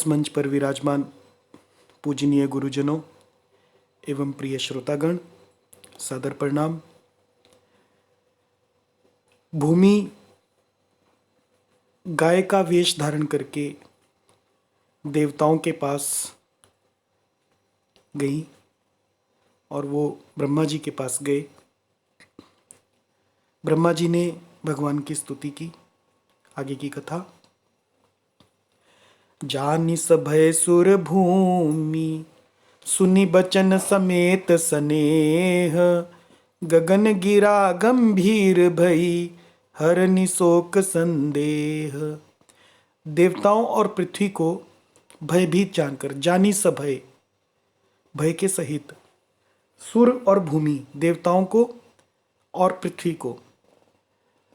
इस मंच पर विराजमान पूजनीय गुरुजनों एवं प्रिय श्रोतागण, सादर प्रणाम। भूमि गाय का वेश धारण करके देवताओं के पास गई और वो ब्रह्मा जी के पास गए। ब्रह्मा जी ने भगवान की स्तुति की। आगे की कथा। जानि सभय सुर भूमि, सुनि बचन समेत स्नेह। गगन गिरा गंभीर भई, हरनि शोक संदेह। देवताओं और पृथ्वी को भयभीत जानकर, जानी सभय, भय के सहित, सुर और भूमि, देवताओं को और पृथ्वी को,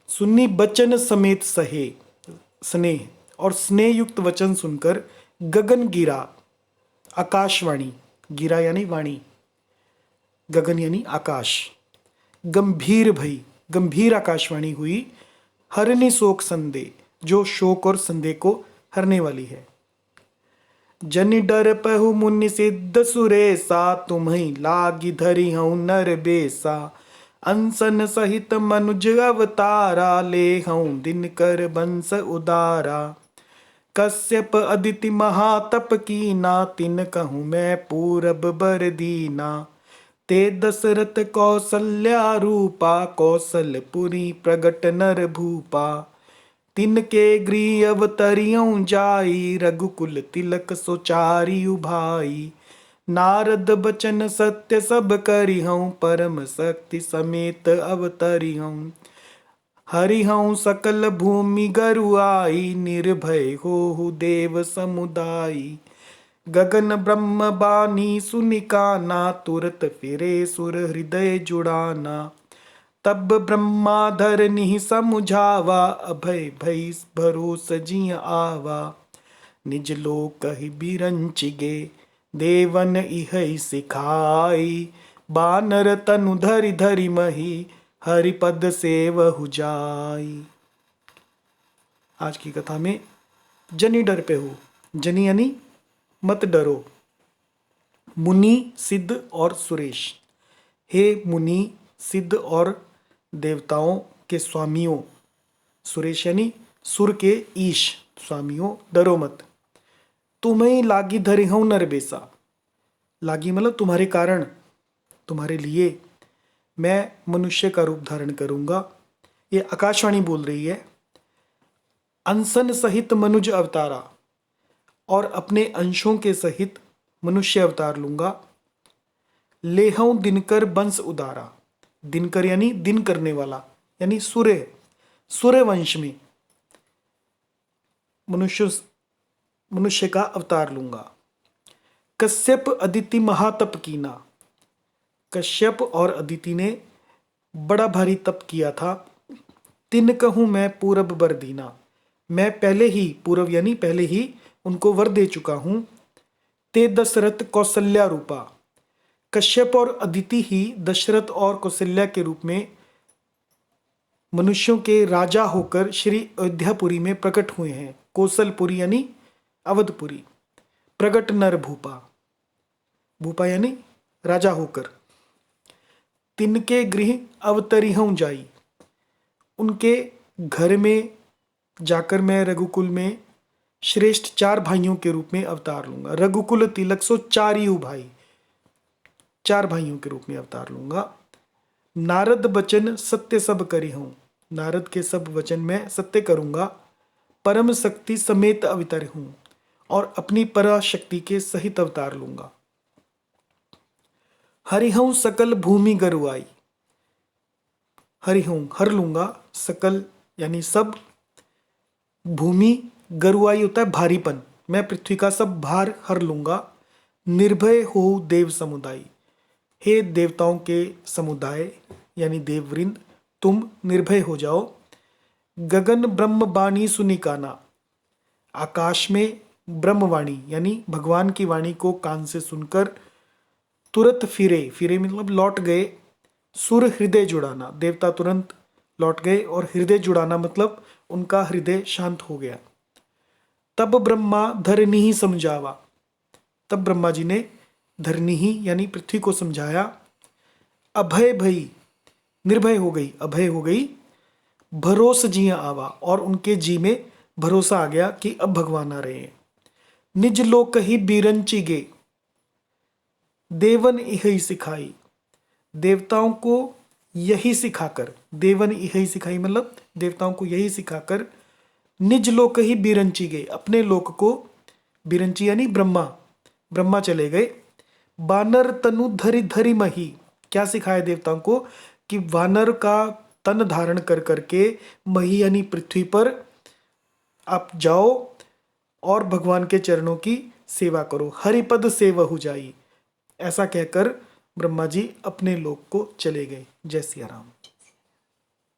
सुन्नी बचन समेत सहे, स्नेह, और स्नेह युक्त वचन सुनकर गगन गिरा, आकाशवाणी, गिरा यानी वाणी, गगन यानी आकाश, गंभीर भई, गंभीर आकाशवाणी हुई, हरनि शोक संदेह, जो शोक और संदेह को हरने वाली है। जनि डर पहु मुनि सिद्ध सुरेसा, तुम्हि लागी धरि हऊँ नर बेसा। अंसन सहित मनुज अवतारा, ले हऊँ दिनकर बंस उदारा। कश्यप अदिति महातप कीना, तिन कहूँ मैं पूरब बर दीना। ते दशरथ कौसल्या रूपा, कौशलपुरी प्रगट नर भूपा। तिनके गृह अवतरियऊँ जाई, रघुकुल तिलक सोचारी उभाई। नारद बचन सत्य सब करिहऊँ, परम शक्ति समेत अवतरिहऊँ। हरिहऊँ सकल भूमि गरुआई, निर्भय होहु देव समुदायी। गगन ब्रह्म बानी सुनिकाना, तुरत फिरे सुर हृदय जुड़ाना। तब ब्रह्माधर निहि समुझावा, अभय भई भरोस जिय आवा। निज लोक ही बिरंचिगे, देवन इहै सिखाई। बानर तनु धरि धरि मही, हरिपद सेवहु जाई। आज की कथा में जनि डर पे हो, जनि यानी मत डरो। मुनि, सिद्ध और सुरेश। हे मुनि, सिद्ध और देवताओं के स्वामियों, सुरेश यानी सुर के ईश, स्वामियों, डरो मत। तुम्हें लागी धरि हूं नर बेसा। लागी मतलब तुम्हारे कारण, तुम्हारे लिए मैं मनुष्य का रूप धारण करूंगा। ये आकाशवाणी बोल रही है। अंसन सहित मनुज अवतारा, और अपने अंशों के सहित मनुष्य अवतार लूंगा। लेहऊं दिनकर बंस उदारा। दिनकर यानी दिन करने वाला, यानी सूर्य, सूर्य वंश में मनुष्य का अवतार लूंगा। कश्यप अदिति महातप कीना। कश्यप और अदिति ने बड़ा भारी तप किया था। तिन कहूं मैं पूरब बर दीना। मैं पहले ही, पूर्व यानी पहले ही, उनको वर दे चुका हूं। ते दशरथ कौशल्या रूपा। कश्यप और अदिति ही दशरथ और कौशल्या के रूप में मनुष्यों के राजा होकर श्री अयोध्यापुरी में प्रकट हुए हैं। कौशलपुरी यानी अवधपुरी। प्रगट नर भूपा, भूपा यानी राजा होकर। तिनके गृह अवतरिहऊँ जाई। उनके घर में जाकर मैं रघुकुल में श्रेष्ठ 4 भाइयों के रूप में अवतार लूंगा। रघुकुल तिलक सो चारियु भाई, 4 भाइयों के रूप में अवतार लूंगा। नारद बचन सत्य सब करिहूँ। नारद के सब वचन मैं सत्य करूंगा। परम शक्ति समेत अवतर हूं, और अपनी पराशक्ति के सहित अवतार लूंगा। हरिहूँ सकल भूमि गरुआई। हरिहूँ हर लूंगा, सकल यानी सब, भूमि गरुआई होता है भारीपन, मैं पृथ्वी का सब भार हर लूंगा। निर्भय हो देव समुदाय। हे देवताओं के समुदाय यानी देववृंद, तुम निर्भय हो जाओ। गगन ब्रह्म बाणी सुनिकाना। आकाश में ब्रह्मवाणी यानी भगवान की वाणी को कान से सुनकर तुरंत फिरे, फिरे मतलब लौट गए। सुर हृदय जुड़ाना, देवता तुरंत लौट गए, और हृदय जुड़ाना मतलब उनका हृदय शांत हो गया। तब ब्रह्मा धरनी ही समझावा। तब ब्रह्मा जी ने धरनी ही यानी पृथ्वी को समझाया। अभय भई, निर्भय हो गई, अभय हो गई। भरोस जिया आवा, और उनके जी में भरोसा आ गया कि अब भगवान आ रहे हैं। निज लोक ही बीरंची गे, देवन यही सिखाई। देवताओं को यही सिखाकर, देवन यही सिखाई मतलब देवताओं को यही सिखाकर, निज लोक ही बीरंची गए, अपने लोक को, बीरंची यानी ब्रह्मा, ब्रह्मा चले गए। वानर तनु धरि धरि मही, क्या सिखाया देवताओं को कि वानर का तन धारण कर करके मही यानी पृथ्वी पर आप जाओ और भगवान के चरणों की सेवा करो, हरिपद सेवहु जाई। ऐसा कहकर ब्रह्मा जी अपने लोक को चले गए। जय सिया राम।